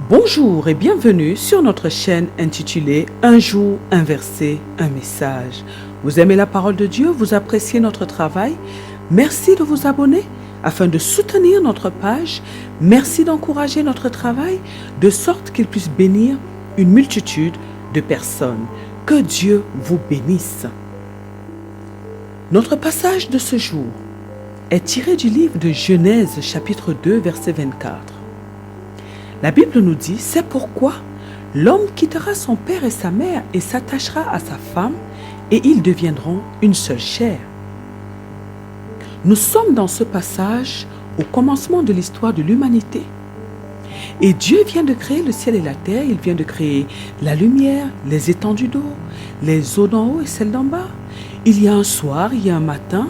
Bonjour et bienvenue sur notre chaîne intitulée Un jour, un verset, un message. Vous aimez la parole de Dieu? Vous appréciez notre travail? Merci de vous abonner afin de soutenir notre page. Merci d'encourager notre travail de sorte qu'il puisse bénir une multitude de personnes. Que Dieu vous bénisse. Notre passage de ce jour est tiré du livre de Genèse chapitre 2 verset 24. La Bible nous dit, c'est pourquoi l'homme quittera son père et sa mère et s'attachera à sa femme et ils deviendront une seule chair. Nous sommes dans ce passage au commencement de l'histoire de l'humanité. Et Dieu vient de créer le ciel et la terre, il vient de créer la lumière, les étendues d'eau, les eaux d'en haut et celles d'en bas. Il y a un soir, il y a un matin,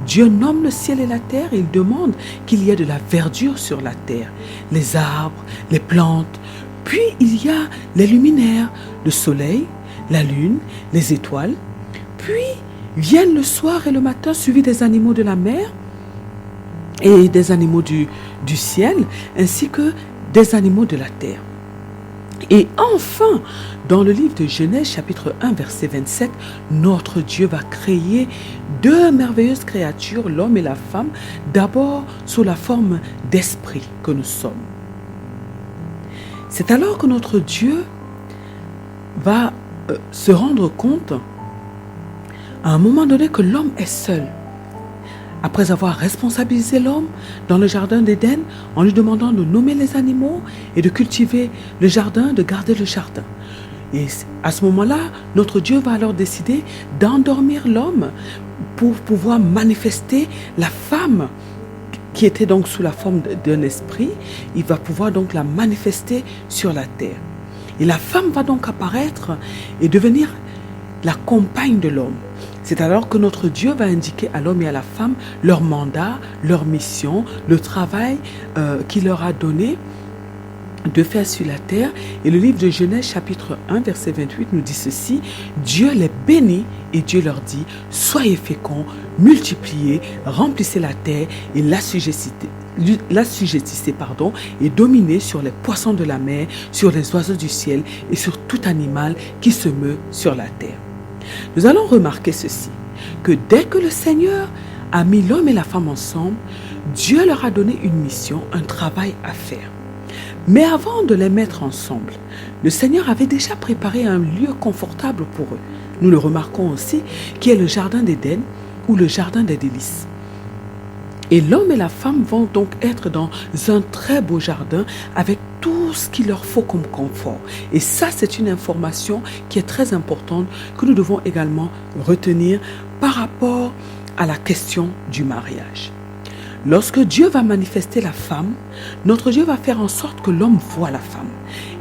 Dieu nomme le ciel et la terre et il demande qu'il y ait de la verdure sur la terre, les arbres, les plantes. Puis il y a les luminaires, le soleil, la lune, les étoiles. Puis viennent le soir et le matin suivis des animaux de la mer et des animaux du ciel, ainsi que des animaux de la terre. Et enfin, dans le livre de Genèse, chapitre 1, verset 27, notre Dieu va créer deux merveilleuses créatures, l'homme et la femme, d'abord sous la forme d'esprit que nous sommes. C'est alors que notre Dieu va se rendre compte, à un moment donné, que l'homme est seul. Après avoir responsabilisé l'homme dans le jardin d'Éden en lui demandant de nommer les animaux et de cultiver le jardin, de garder le jardin. Et à ce moment-là, notre Dieu va alors décider d'endormir l'homme pour pouvoir manifester la femme qui était donc sous la forme d'un esprit. Il va pouvoir donc la manifester sur la terre. Et la femme va donc apparaître et devenir la compagne de l'homme. C'est alors que notre Dieu va indiquer à l'homme et à la femme leur mandat, leur mission, le travail qu'il leur a donné de faire sur la terre. Et le livre de Genèse chapitre 1 verset 28 nous dit ceci: Dieu les bénit et Dieu leur dit, soyez féconds, multipliez, remplissez la terre et l'assujettissez et dominez sur les poissons de la mer, sur les oiseaux du ciel et sur tout animal qui se meut sur la terre. Nous allons remarquer ceci, que dès que le Seigneur a mis l'homme et la femme ensemble, Dieu leur a donné une mission, un travail à faire. Mais avant de les mettre ensemble, le Seigneur avait déjà préparé un lieu confortable pour eux. Nous le remarquons aussi, qui est le jardin d'Éden ou le jardin des délices. Et l'homme et la femme vont donc être dans un très beau jardin avec tout ce qu'il leur faut comme confort. Et ça, c'est une information qui est très importante que nous devons également retenir par rapport à la question du mariage. Lorsque Dieu va manifester la femme, notre Dieu va faire en sorte que l'homme voit la femme.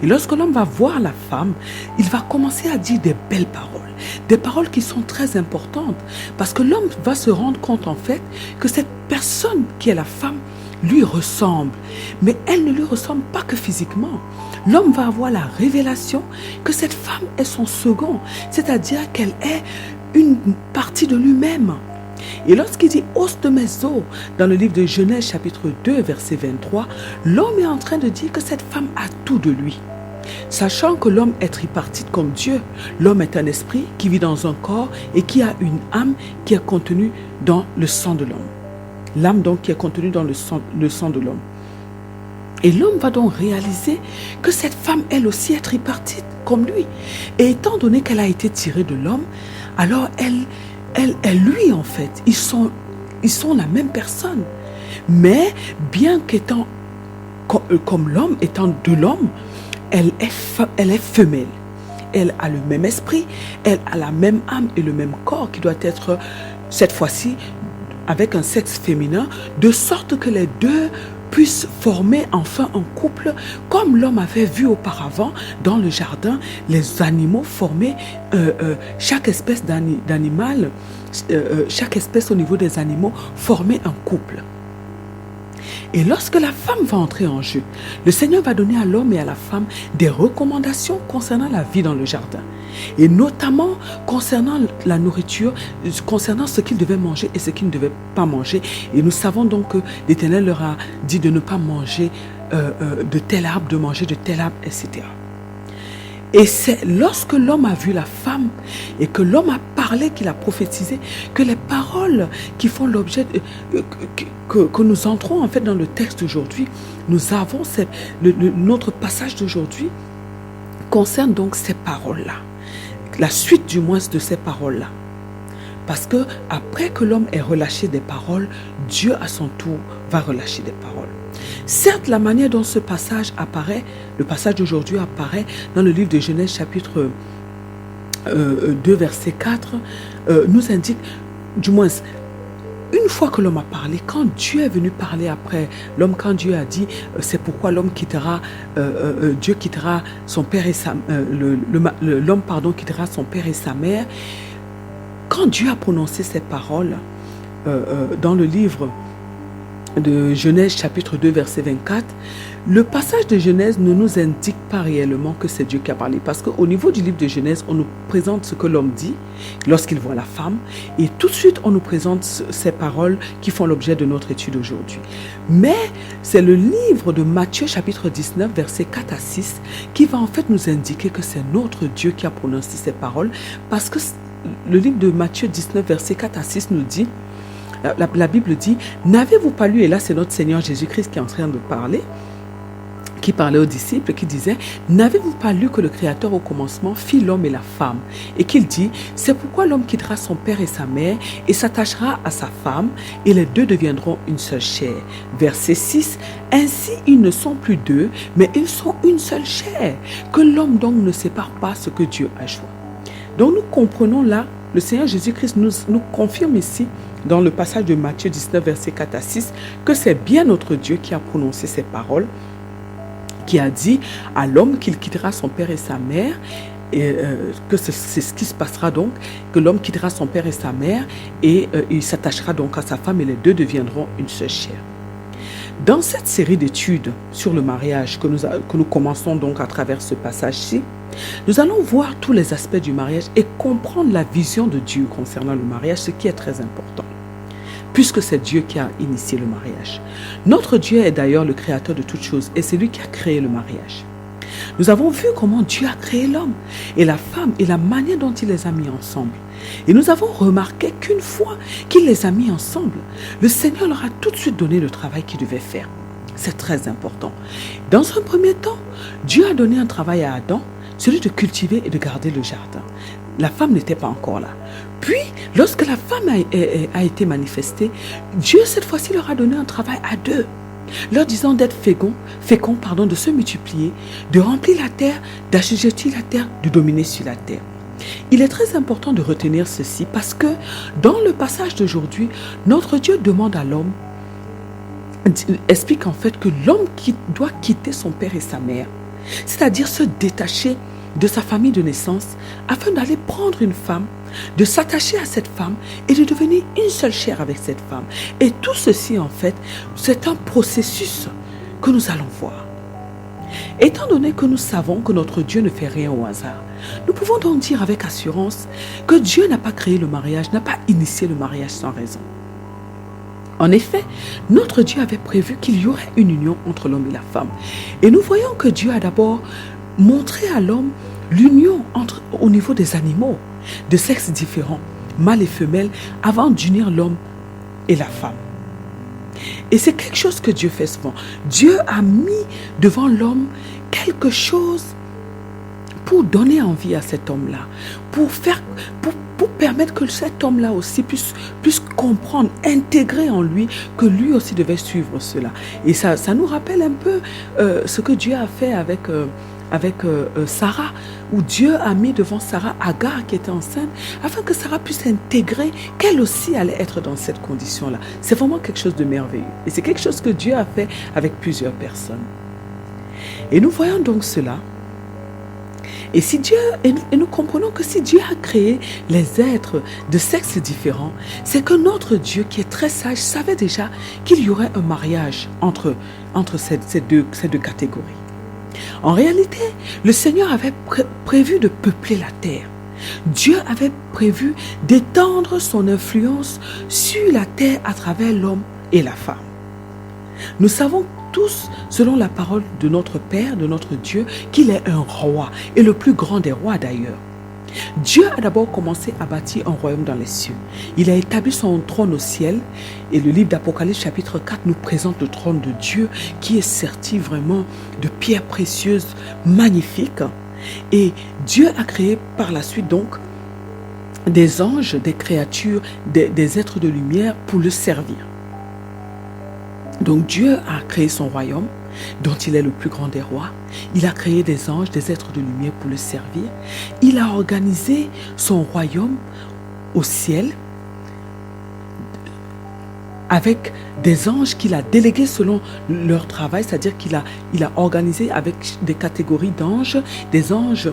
Et lorsque l'homme va voir la femme, il va commencer à dire des belles paroles. Des paroles qui sont très importantes. Parce que l'homme va se rendre compte en fait que cette personne qui est la femme lui ressemble. Mais elle ne lui ressemble pas que physiquement. L'homme va avoir la révélation que cette femme est son second. C'est-à-dire qu'elle est une partie de lui-même. Et lorsqu'il dit « os de mes os » dans le livre de Genèse chapitre 2 verset 23, l'homme est en train de dire que cette femme a tout de lui. Sachant que l'homme est tripartite comme Dieu, l'homme est un esprit qui vit dans un corps et qui a une âme qui est contenue dans le sang de l'homme. L'âme donc qui est contenue dans le sang de l'homme. Et l'homme va donc réaliser que cette femme elle aussi est tripartite comme lui. Et étant donné qu'elle a été tirée de l'homme, alors elle lui en fait, ils sont la même personne. Mais bien qu'étant comme l'homme, étant de l'homme, elle est femelle. Elle a le même esprit, elle a la même âme et le même corps qui doit être, cette fois-ci, avec un sexe féminin, de sorte que les deux puissent former enfin un couple, comme l'homme avait vu auparavant dans le jardin, les animaux former, chaque espèce d'animal, chaque espèce au niveau des animaux, former un couple. Et lorsque la femme va entrer en jeu, le Seigneur va donner à l'homme et à la femme des recommandations concernant la vie dans le jardin. Et notamment concernant la nourriture, concernant ce qu'ils devaient manger et ce qu'ils ne devaient pas manger. Et nous savons donc que l'Éternel leur a dit de ne pas manger de tel arbre, de manger de tel arbre, etc. Et c'est lorsque l'homme a vu la femme et que l'homme a parlé, qu'il a prophétisé, que les paroles qui font l'objet, que nous entrons en fait dans le texte d'aujourd'hui, nous avons notre passage d'aujourd'hui concerne donc ces paroles-là. La suite du moins de ces paroles-là. Parce que après que l'homme ait relâché des paroles, Dieu à son tour va relâcher des paroles. Certes, la manière dont ce passage apparaît, le passage d'aujourd'hui apparaît dans le livre de Genèse chapitre 2 verset 4, nous indique, du moins, une fois que l'homme a parlé, quand Dieu est venu parler après l'homme, quand Dieu a dit, c'est pourquoi l'homme quittera, Dieu quittera son père et l'homme quittera son père et sa mère. Quand Dieu a prononcé ces paroles dans le livre de Genèse chapitre 2 verset 24, le passage de Genèse ne nous indique pas réellement que c'est Dieu qui a parlé, parce qu'au niveau du livre de Genèse, on nous présente ce que l'homme dit lorsqu'il voit la femme, et tout de suite on nous présente ces paroles qui font l'objet de notre étude aujourd'hui. Mais c'est le livre de Matthieu chapitre 19 verset 4 à 6 qui va en fait nous indiquer que c'est notre Dieu qui a prononcé ces paroles, parce que le livre de Matthieu 19 verset 4 à 6 nous dit, la Bible dit, n'avez-vous pas lu, et là c'est notre Seigneur Jésus-Christ qui est en train de parler, qui parlait aux disciples, qui disait, n'avez-vous pas lu que le Créateur au commencement fit l'homme et la femme, et qu'il dit, c'est pourquoi l'homme quittera son père et sa mère et s'attachera à sa femme, et les deux deviendront une seule chair. Verset 6, ainsi ils ne sont plus deux, mais ils sont une seule chair, que l'homme donc ne sépare pas ce que Dieu a joint. Donc nous comprenons là, le Seigneur Jésus-Christ nous confirme ici, dans le passage de Matthieu 19, verset 4 à 6, que c'est bien notre Dieu qui a prononcé ces paroles, qui a dit à l'homme qu'il quittera son père et sa mère, et que c'est ce qui se passera donc, que l'homme quittera son père et sa mère, et il s'attachera donc à sa femme, et les deux deviendront une seule chair. Dans cette série d'études sur le mariage que nous commençons donc à travers ce passage-ci, nous allons voir tous les aspects du mariage et comprendre la vision de Dieu concernant le mariage, ce qui est très important, puisque c'est Dieu qui a initié le mariage. Notre Dieu est d'ailleurs le créateur de toutes choses et c'est lui qui a créé le mariage. Nous avons vu comment Dieu a créé l'homme et la femme et la manière dont il les a mis ensemble. Et nous avons remarqué qu'une fois qu'il les a mis ensemble, le Seigneur leur a tout de suite donné le travail qu'ils devaient faire. C'est très important. Dans un premier temps, Dieu a donné un travail à Adam, celui de cultiver et de garder le jardin. La femme n'était pas encore là. Puis, lorsque la femme a été manifestée, Dieu cette fois-ci leur a donné un travail à deux, leur disant d'être féconds, de se multiplier, de remplir la terre, d'assujettir la terre, de dominer sur la terre. Il est très important de retenir ceci parce que dans le passage d'aujourd'hui, notre Dieu demande à l'homme, explique en fait que l'homme doit quitter son père et sa mère, c'est-à-dire se détacher de sa famille de naissance afin d'aller prendre une femme, de s'attacher à cette femme et de devenir une seule chair avec cette femme. Et tout ceci en fait, c'est un processus que nous allons voir. Étant donné que nous savons que notre Dieu ne fait rien au hasard, nous pouvons donc dire avec assurance que Dieu n'a pas créé le mariage, n'a pas initié le mariage sans raison. En effet, notre Dieu avait prévu qu'il y aurait une union entre l'homme et la femme. Et nous voyons que Dieu a d'abord montré à l'homme l'union au niveau des animaux, de sexes différents, mâles et femelles, avant d'unir l'homme et la femme. Et c'est quelque chose que Dieu fait souvent. Dieu a mis devant l'homme quelque chose pour donner envie à cet homme-là, pour permettre que cet homme-là aussi puisse comprendre, intégrer en lui que lui aussi devait suivre cela. Et ça nous rappelle un peu ce que Dieu a fait avec Sarah, où Dieu a mis devant Sarah Agar qui était enceinte, afin que Sarah puisse intégrer qu'elle aussi allait être dans cette condition-là. C'est vraiment quelque chose de merveilleux. Et c'est quelque chose que Dieu a fait avec plusieurs personnes. Et nous voyons donc cela. Et nous comprenons que si Dieu a créé les êtres de sexes différents, c'est que notre Dieu, qui est très sage, savait déjà qu'il y aurait un mariage entre ces deux catégories. En réalité, le Seigneur avait prévu de peupler la terre. Dieu avait prévu d'étendre son influence sur la terre à travers l'homme et la femme. Nous savons tous, selon la parole de notre Père, de notre Dieu, qu'il est un roi, et le plus grand des rois d'ailleurs. Dieu a d'abord commencé à bâtir un royaume dans les cieux. Il a établi son trône au ciel, et le livre d'Apocalypse chapitre 4 nous présente le trône de Dieu qui est serti vraiment de pierres précieuses magnifiques. Et Dieu a créé par la suite donc des anges, des créatures, des êtres de lumière pour le servir. Donc Dieu a créé son royaume, dont il est le plus grand des rois. Il a créé des anges, des êtres de lumière pour le servir. Il a organisé son royaume au ciel avec des anges qu'il a délégués selon leur travail, c'est-à-dire qu'il a organisé avec des catégories d'anges, des anges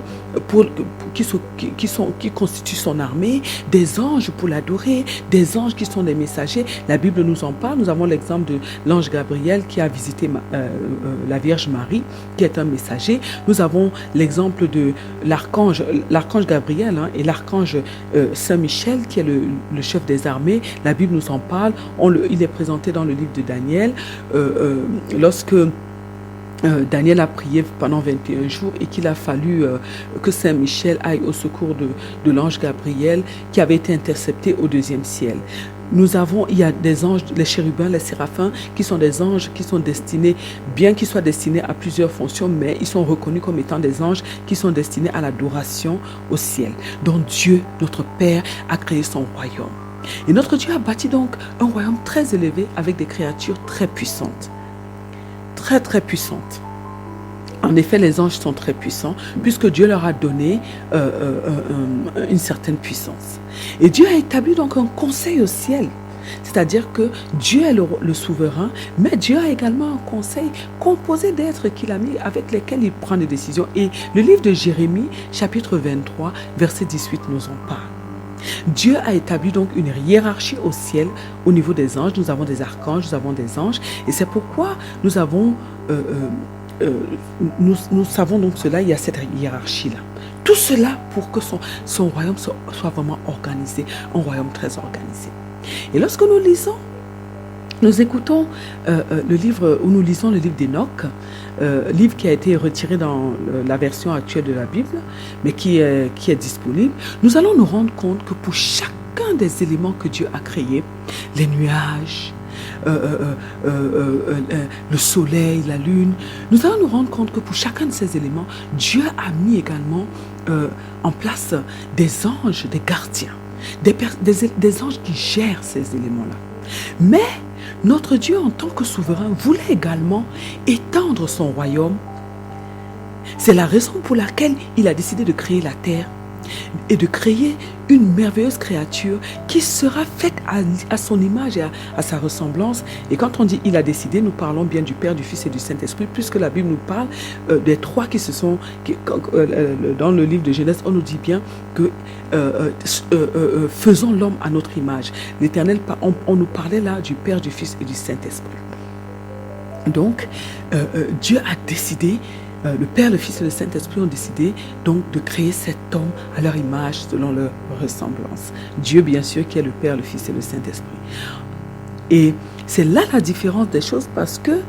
qui constituent son armée, des anges pour l'adorer, des anges qui sont des messagers. La Bible nous en parle. Nous avons l'exemple de l'ange Gabriel qui a visité la Vierge Marie, qui est un messager. Nous avons l'exemple de l'archange Gabriel et l'archange Saint Michel, qui est le chef des armées. La Bible nous en parle. Il est présenté dans le livre de Daniel, lorsque Daniel a prié pendant 21 jours et qu'il a fallu que Saint Michel aille au secours de l'ange Gabriel qui avait été intercepté au deuxième ciel. Il y a des anges, les chérubins, les séraphins, qui sont des anges qui sont destinés, bien qu'ils soient destinés à plusieurs fonctions, mais ils sont reconnus comme étant des anges qui sont destinés à l'adoration au ciel. Donc Dieu, notre Père, a créé son royaume. Et notre Dieu a bâti donc un royaume très élevé avec des créatures très puissantes. Très très puissantes. En effet, les anges sont très puissants puisque Dieu leur a donné une certaine puissance. Et Dieu a établi donc un conseil au ciel. C'est-à-dire que Dieu est le souverain, mais Dieu a également un conseil composé d'êtres qu'il a mis, avec lesquels il prend des décisions. Et le livre de Jérémie, chapitre 23, verset 18, nous en parle. Dieu a établi donc une hiérarchie au ciel au niveau des anges. Nous avons des archanges, nous avons des anges. Et c'est pourquoi nous savons donc cela, il y a cette hiérarchie-là. Tout cela pour que son royaume soit vraiment organisé, un royaume très organisé. Et lorsque nous écoutons le livre, ou nous lisons le livre d'Enoch, livre qui a été retiré dans la version actuelle de la Bible, mais qui est disponible, nous allons nous rendre compte que pour chacun des éléments que Dieu a créés, les nuages, le soleil, la lune, nous allons nous rendre compte que pour chacun de ces éléments, Dieu a mis également en place des anges, des gardiens, des anges qui gèrent ces éléments-là. Mais notre Dieu, en tant que souverain, voulait également étendre son royaume. C'est la raison pour laquelle il a décidé de créer la terre et de créer une merveilleuse créature qui sera faite à son image et à sa ressemblance. Et quand on dit il a décidé, nous parlons bien du Père, du Fils et du Saint-Esprit, puisque la Bible nous parle des trois dans le livre de Genèse, on nous dit bien que faisons l'homme à notre image. L'Éternel, on nous parlait là du Père, du Fils et du Saint-Esprit. Donc, Dieu a décidé, le Père, le Fils et le Saint-Esprit ont décidé donc de créer cet homme à leur image, selon leur ressemblance. Dieu, bien sûr, qui est le Père, le Fils et le Saint-Esprit. Et c'est là la différence des choses, parce que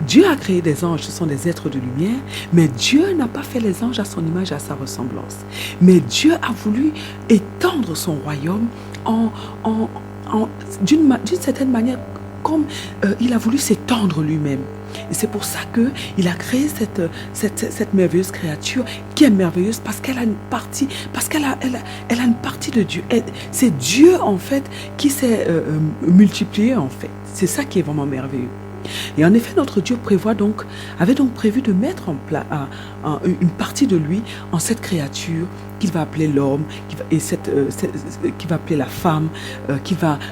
Dieu a créé des anges, ce sont des êtres de lumière, mais Dieu n'a pas fait les anges à son image, à sa ressemblance. Mais Dieu a voulu étendre son royaume d'une certaine manière, comme il a voulu s'étendre lui-même. Et c'est pour ça qu'il a créé cette merveilleuse créature qui est merveilleuse parce qu'elle a une partie, elle a une partie de Dieu. C'est Dieu en fait qui s'est multiplié en fait. C'est ça qui est vraiment merveilleux. Et en effet, notre Dieu avait donc prévu de mettre en place une partie de lui en cette créature qu'il va appeler l'homme, qui va appeler la femme,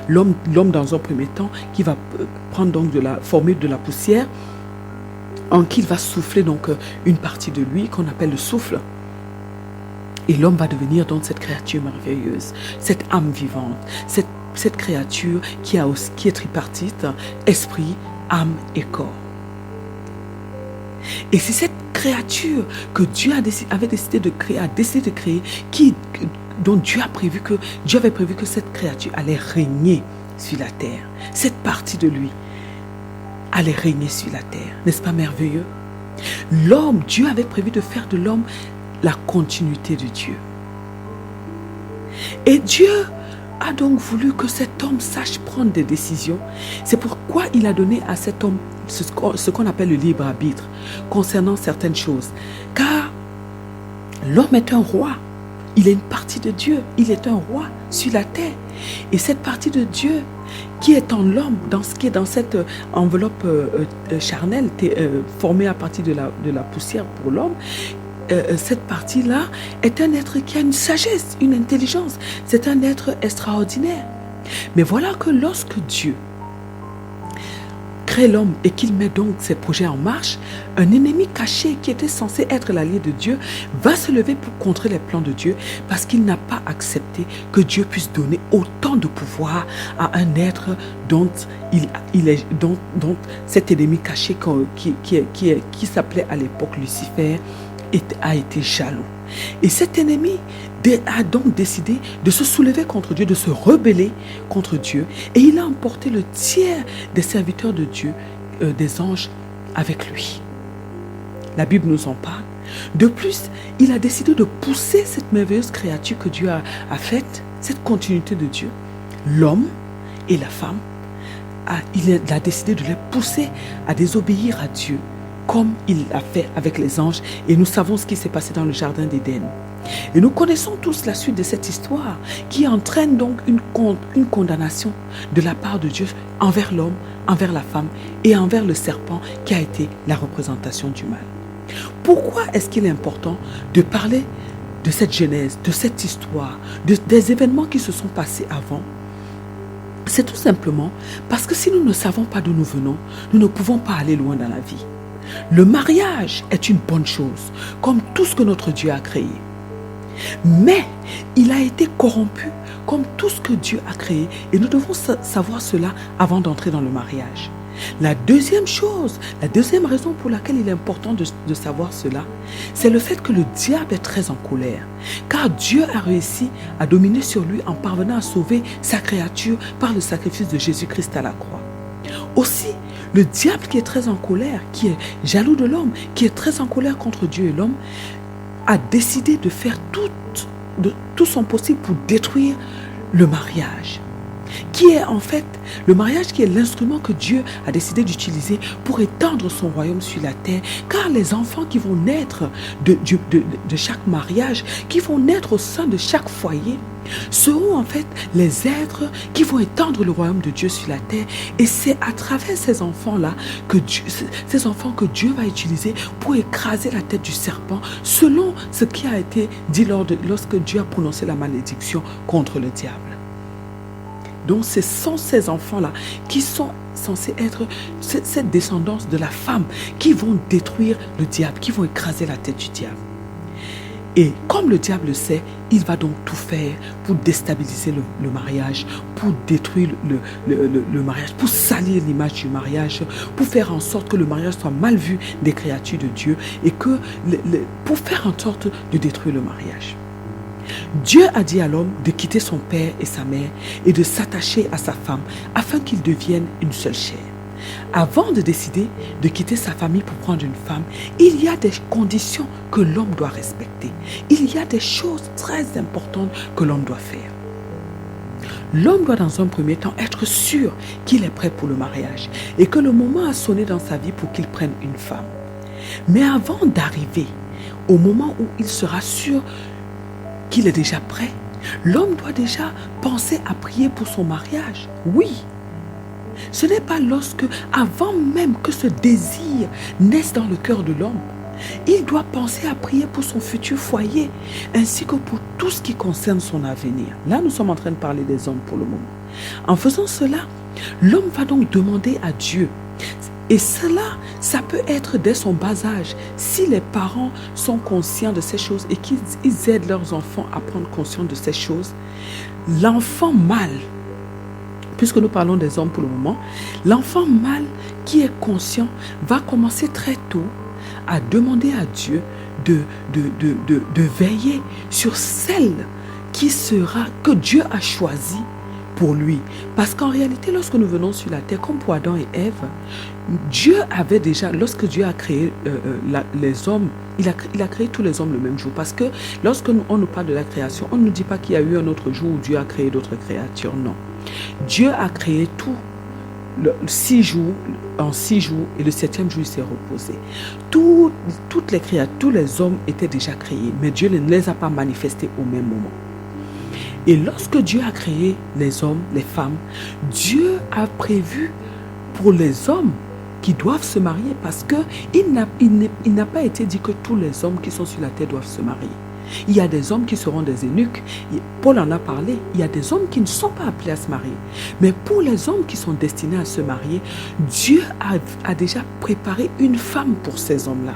l'homme dans un premier temps, qui va prendre donc de la formule de la poussière, en qui il va souffler donc une partie de lui qu'on appelle le souffle. Et l'homme va devenir donc cette créature merveilleuse, cette âme vivante, cette créature qui est tripartite, esprit, âme et corps. Et c'est cette créature que Dieu avait décidé de créer, dont Dieu avait prévu que cette créature allait régner sur la terre. Cette partie de lui. allait régner sur la terre. N'est-ce pas merveilleux? L'homme, Dieu avait prévu de faire de l'homme la continuité de Dieu. Et Dieu a donc voulu que cet homme sache prendre des décisions. C'est pourquoi il a donné à cet homme ce qu'on appelle le libre arbitre concernant certaines choses. Car l'homme est un roi. Il est une partie de Dieu. Il est un roi sur la terre. Et cette partie de Dieu qui est en l'homme, qui est dans cette enveloppe charnelle formée à partir de la poussière pour l'homme, cette partie-là est un être qui a une sagesse, une intelligence. C'est un être extraordinaire. Mais voilà que lorsque Dieu crée l'homme et qu'il met donc ses projets en marche, un ennemi caché qui était censé être l'allié de Dieu va se lever pour contrer les plans de Dieu parce qu'il n'a pas accepté que Dieu puisse donner autant de pouvoir à un être dont cet ennemi caché qui s'appelait à l'époque Lucifer a été jaloux. Et cet ennemi a donc décidé de se soulever contre Dieu, de se rebeller contre Dieu. Et il a emporté le tiers des serviteurs de Dieu, des anges, avec lui. La Bible nous en parle. De plus, il a décidé de pousser cette merveilleuse créature que Dieu a faite, cette continuité de Dieu, l'homme et la femme. Il a décidé de les pousser à désobéir à Dieu, comme il l'a fait avec les anges. Et nous savons ce qui s'est passé dans le jardin d'Éden. Et nous connaissons tous la suite de cette histoire qui entraîne donc une condamnation de la part de Dieu envers l'homme, envers la femme et envers le serpent qui a été la représentation du mal. Pourquoi est-ce qu'il est important de parler de cette genèse, de cette histoire, des événements qui se sont passés avant? C'est tout simplement parce que si nous ne savons pas d'où nous venons, nous ne pouvons pas aller loin dans la vie. Le mariage est une bonne chose, comme tout ce que notre Dieu a créé. Mais il a été corrompu comme tout ce que Dieu a créé. Et nous devons savoir cela avant d'entrer dans le mariage. La deuxième chose, la deuxième raison pour laquelle il est important de savoir cela, c'est le fait que le diable est très en colère. Car Dieu a réussi à dominer sur lui en parvenant à sauver sa créature par le sacrifice de Jésus-Christ à la croix. Aussi, le diable qui est très en colère, qui est jaloux de l'homme, qui est très en colère contre Dieu et l'homme, a décidé de faire tout son possible pour détruire le mariage. Qui est en fait le mariage qui est l'instrument que Dieu a décidé d'utiliser pour étendre son royaume sur la terre. Car les enfants qui vont naître de chaque mariage, qui vont naître au sein de chaque foyer, seront en fait les êtres qui vont étendre le royaume de Dieu sur la terre. Et c'est à travers ces enfants-là que Dieu va utiliser pour écraser la tête du serpent, selon ce qui a été dit lorsque Dieu a prononcé la malédiction contre le diable. Donc ce sont ces enfants-là qui sont censés être cette descendance de la femme qui vont détruire le diable, qui vont écraser la tête du diable. Et comme le diable le sait, il va donc tout faire pour déstabiliser le mariage, pour détruire le mariage, pour salir l'image du mariage, pour faire en sorte que le mariage soit mal vu des créatures de Dieu et pour faire en sorte de détruire le mariage. Dieu a dit à l'homme de quitter son père et sa mère et de s'attacher à sa femme afin qu'ils deviennent une seule chair. Avant de décider de quitter sa famille pour prendre une femme, il y a des conditions que l'homme doit respecter. Il y a des choses très importantes que l'homme doit faire. L'homme doit dans un premier temps être sûr qu'il est prêt pour le mariage et que le moment a sonné dans sa vie pour qu'il prenne une femme. Mais avant d'arriver au moment où il sera sûr qu'il est déjà prêt, l'homme doit déjà penser à prier pour son mariage. Oui. Ce n'est pas avant même que ce désir naisse dans le cœur de l'homme, il doit penser à prier pour son futur foyer, ainsi que pour tout ce qui concerne son avenir. Là, nous sommes en train de parler des hommes pour le moment. En faisant cela, l'homme va donc demander à Dieu. Et cela, ça peut être dès son bas âge, si les parents sont conscients de ces choses et qu'ils aident leurs enfants à prendre conscience de ces choses. L'enfant mâle, puisque nous parlons des hommes pour le moment, l'enfant mâle qui est conscient va commencer très tôt à demander à Dieu de veiller sur celle que Dieu a choisie pour lui. Parce qu'en réalité, lorsque nous venons sur la terre, comme pour Adam et Ève, Dieu avait déjà, lorsque Dieu a créé les hommes, il a créé tous les hommes le même jour. Parce que lorsque on nous parle de la création, on ne nous dit pas qu'il y a eu un autre jour où Dieu a créé d'autres créatures. Non. Dieu a créé tout en 6 jours, et le 7e jour, il s'est reposé. Toutes les créatures, tous les hommes étaient déjà créés, mais Dieu ne les a pas manifestés au même moment. Et lorsque Dieu a créé les hommes, les femmes, Dieu a prévu pour les hommes qui doivent se marier, parce qu'il n'a pas été dit que tous les hommes qui sont sur la terre doivent se marier. Il y a des hommes qui seront des eunuques. Paul en a parlé. Il y a des hommes qui ne sont pas appelés à se marier. Mais pour les hommes qui sont destinés à se marier, Dieu a déjà préparé une femme pour ces hommes-là.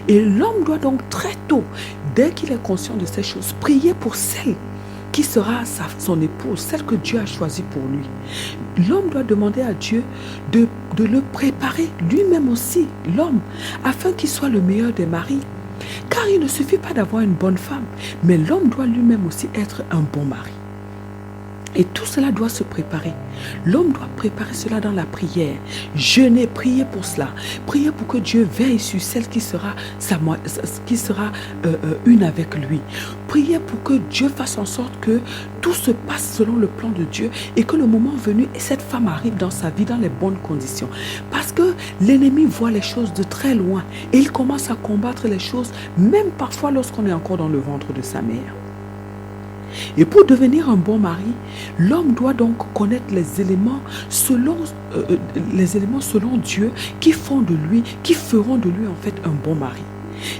Et l'homme doit donc très tôt, dès qu'il est conscient de ces choses, prier pour celle qui sera son épouse, celle que Dieu a choisie pour lui. L'homme doit demander à Dieu de le préparer lui-même aussi, l'homme, afin qu'il soit le meilleur des maris. Car il ne suffit pas d'avoir une bonne femme, mais l'homme doit lui-même aussi être un bon mari. Et tout cela doit se préparer. L'homme doit préparer cela dans la prière. Jeûner, prier pour cela. Prier pour que Dieu veille sur celle qui sera une avec lui. Prier pour que Dieu fasse en sorte que tout se passe selon le plan de Dieu et que le moment venu, cette femme arrive dans sa vie dans les bonnes conditions. Parce que l'ennemi voit les choses de très loin et il commence à combattre les choses, même parfois lorsqu'on est encore dans le ventre de sa mère. Et pour devenir un bon mari, l'homme doit donc connaître les éléments selon Dieu qui feront de lui en fait un bon mari.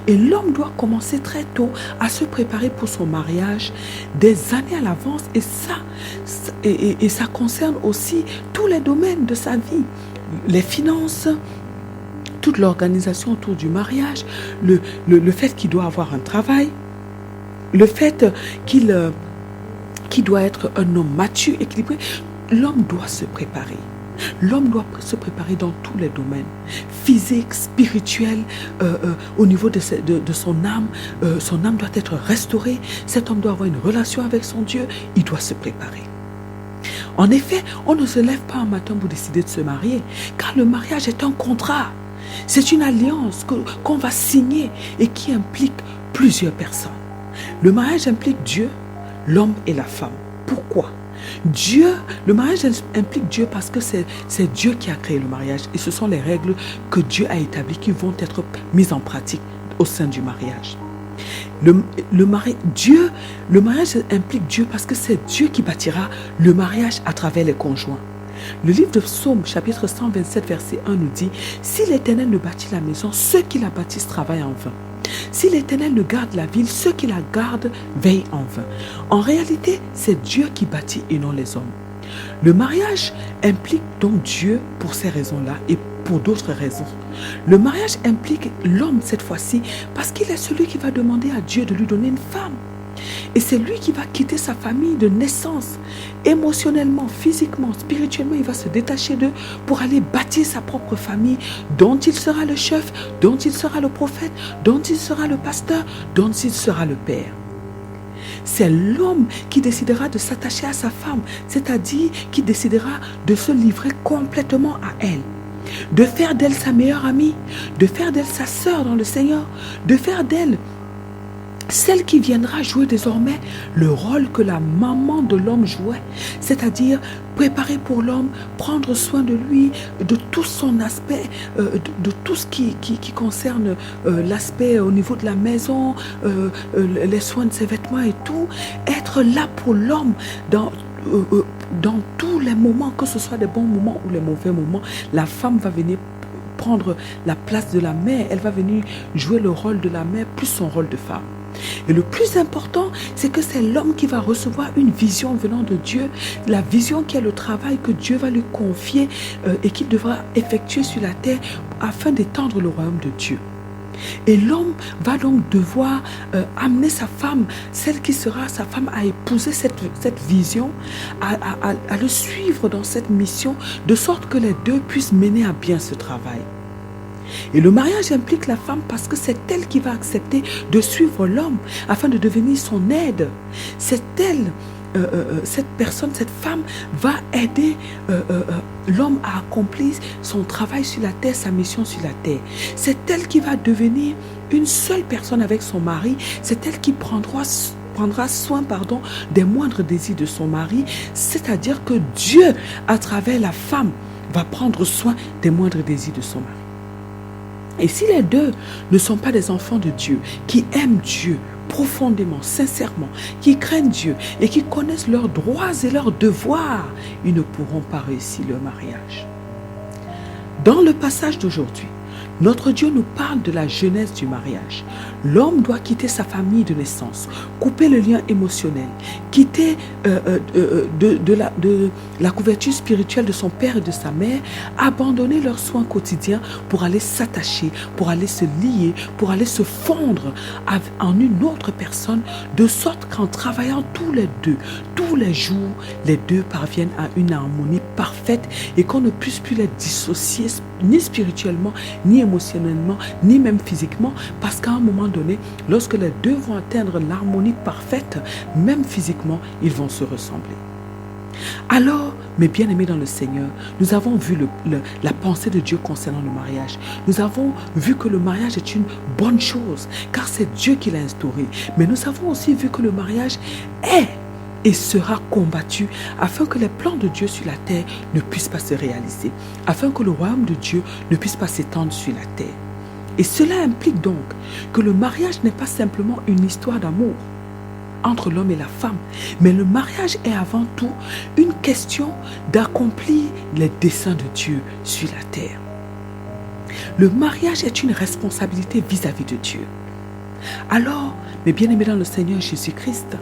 Et l'homme doit commencer très tôt à se préparer pour son mariage des années à l'avance, et ça concerne aussi tous les domaines de sa vie, les finances, toute l'organisation autour du mariage, le fait qu'il doit avoir un travail, le fait qu'il doit être un homme mature, équilibré. L'homme doit se préparer. L'homme doit se préparer dans tous les domaines, physique, spirituel, au niveau de son âme. Son âme doit être restaurée. Cet homme doit avoir une relation avec son Dieu. Il doit se préparer. En effet, on ne se lève pas un matin pour décider de se marier, car le mariage est un contrat. C'est une alliance qu'on va signer et qui implique plusieurs personnes. Le mariage implique Dieu, l'homme et la femme. Pourquoi ? Le mariage implique Dieu parce que c'est Dieu qui a créé le mariage et ce sont les règles que Dieu a établies qui vont être mises en pratique au sein du mariage. Le mariage implique Dieu parce que c'est Dieu qui bâtira le mariage à travers les conjoints. Le livre de Psaume, chapitre 127, verset 1 nous dit « Si l'Éternel ne bâtit la maison, ceux qui la bâtissent travaillent en vain. Si l'Éternel ne garde la ville, ceux qui la gardent veillent en vain. » En réalité, c'est Dieu qui bâtit et non les hommes. Le mariage implique donc Dieu pour ces raisons-là et pour d'autres raisons. Le mariage implique l'homme cette fois-ci parce qu'il est celui qui va demander à Dieu de lui donner une femme. Et c'est lui qui va quitter sa famille de naissance. Émotionnellement, physiquement, spirituellement, il va se détacher d'eux pour aller bâtir sa propre famille dont il sera le chef, dont il sera le prophète, dont il sera le pasteur, dont il sera le père. C'est l'homme qui décidera de s'attacher à sa femme, c'est-à-dire qui décidera de se livrer complètement à elle, de faire d'elle sa meilleure amie, de faire d'elle sa sœur dans le Seigneur, de faire d'elle celle qui viendra jouer désormais le rôle que la maman de l'homme jouait, c'est-à-dire préparer pour l'homme, prendre soin de lui, de tout son aspect, de tout ce qui concerne l'aspect au niveau de la maison, les soins de ses vêtements et tout, être là pour l'homme dans tous les moments, que ce soit des bons moments ou les mauvais moments. La femme va venir prendre la place de la mère, elle va venir jouer le rôle de la mère plus son rôle de femme. Et le plus important, c'est que c'est l'homme qui va recevoir une vision venant de Dieu, la vision qui est le travail que Dieu va lui confier et qu'il devra effectuer sur la terre afin d'étendre le royaume de Dieu. Et l'homme va donc devoir amener sa femme, celle qui sera sa femme, à épouser cette vision, à le suivre dans cette mission, de sorte que les deux puissent mener à bien ce travail. Et le mariage implique la femme parce que c'est elle qui va accepter de suivre l'homme afin de devenir son aide. C'est elle cette personne, cette femme va aider l'homme à accomplir son travail sur la terre, sa mission sur la terre. C'est elle qui va devenir une seule personne avec son mari. C'est elle qui prendra soin des moindres désirs de son mari. C'est-à-dire que Dieu, à travers la femme, va prendre soin des moindres désirs de son mari. Et si les deux ne sont pas des enfants de Dieu, qui aiment Dieu profondément, sincèrement, qui craignent Dieu et qui connaissent leurs droits et leurs devoirs, ils ne pourront pas réussir leur mariage. Dans le passage d'aujourd'hui, notre Dieu nous parle de la jeunesse du mariage. L'homme doit quitter sa famille de naissance, couper le lien émotionnel, quitter de la couverture spirituelle de son père et de sa mère, abandonner leurs soins quotidiens pour aller s'attacher, pour aller se lier, pour aller se fondre en une autre personne, de sorte qu'en travaillant tous les jours, les deux parviennent à une harmonie parfaite et qu'on ne puisse plus les dissocier ni spirituellement, ni émotionnellement, ni même physiquement, parce qu'à un moment donné, lorsque les deux vont atteindre l'harmonie parfaite, même physiquement, ils vont se ressembler. Alors, mes bien-aimés dans le Seigneur, nous avons vu la pensée de Dieu concernant le mariage. Nous avons vu que le mariage est une bonne chose, car c'est Dieu qui l'a instauré. Mais nous avons aussi vu que le mariage est et sera combattu afin que les plans de Dieu sur la terre ne puissent pas se réaliser, afin que le royaume de Dieu ne puisse pas s'étendre sur la terre. Et cela implique donc que le mariage n'est pas simplement une histoire d'amour entre l'homme et la femme, mais le mariage est avant tout une question d'accomplir les desseins de Dieu sur la terre. Le mariage est une responsabilité vis-à-vis de Dieu. Alors, mes bien-aimés dans le Seigneur Jésus-Christ,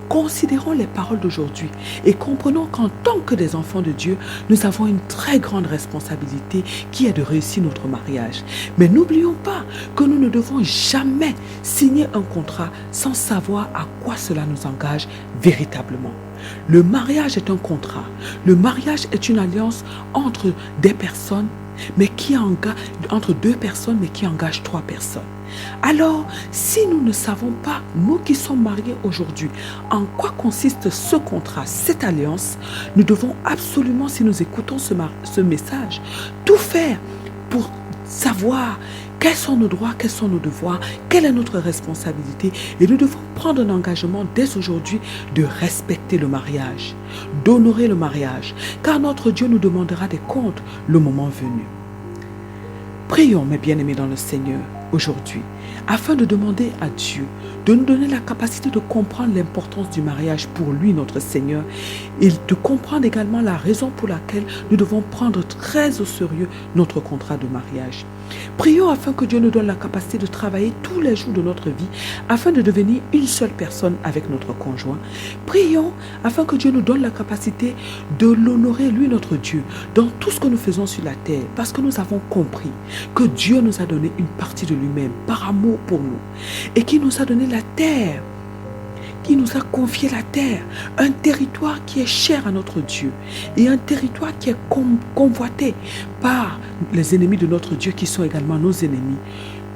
considérons les paroles d'aujourd'hui et comprenons qu'en tant que des enfants de Dieu, nous avons une très grande responsabilité qui est de réussir notre mariage. Mais n'oublions pas que nous ne devons jamais signer un contrat sans savoir à quoi cela nous engage véritablement. Le mariage est un contrat. Le mariage est une alliance entre des personnes, entre deux personnes, mais qui engage trois personnes. Alors, si nous ne savons pas, nous qui sommes mariés aujourd'hui, en quoi consiste ce contrat, cette alliance, nous devons absolument, si nous écoutons ce message, tout faire pour savoir quels sont nos droits, quels sont nos devoirs, quelle est notre responsabilité. Et nous devons prendre un engagement dès aujourd'hui de respecter le mariage, d'honorer le mariage, car notre Dieu nous demandera des comptes le moment venu. Prions, mes bien-aimés dans le Seigneur, aujourd'hui, afin de demander à Dieu de nous donner la capacité de comprendre l'importance du mariage pour lui, notre Seigneur, et de comprendre également la raison pour laquelle nous devons prendre très au sérieux notre contrat de mariage. Prions afin que Dieu nous donne la capacité de travailler tous les jours de notre vie afin de devenir une seule personne avec notre conjoint. Prions afin que Dieu nous donne la capacité de l'honorer, lui, notre Dieu, dans tout ce que nous faisons sur la terre, parce que nous avons compris que Dieu nous a donné une partie de lui-même par amour pour nous et qui nous a donné la terre, qui nous a confié la terre, un territoire qui est cher à notre Dieu et un territoire qui est convoité par les ennemis de notre Dieu qui sont également nos ennemis.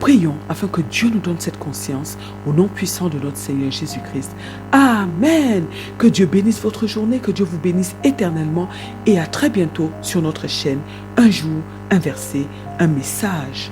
Prions afin que Dieu nous donne cette conscience au nom puissant de notre Seigneur Jésus-Christ. Amen. Que Dieu bénisse votre journée, que Dieu vous bénisse éternellement et à très bientôt sur notre chaîne. Un jour, un verset, un message.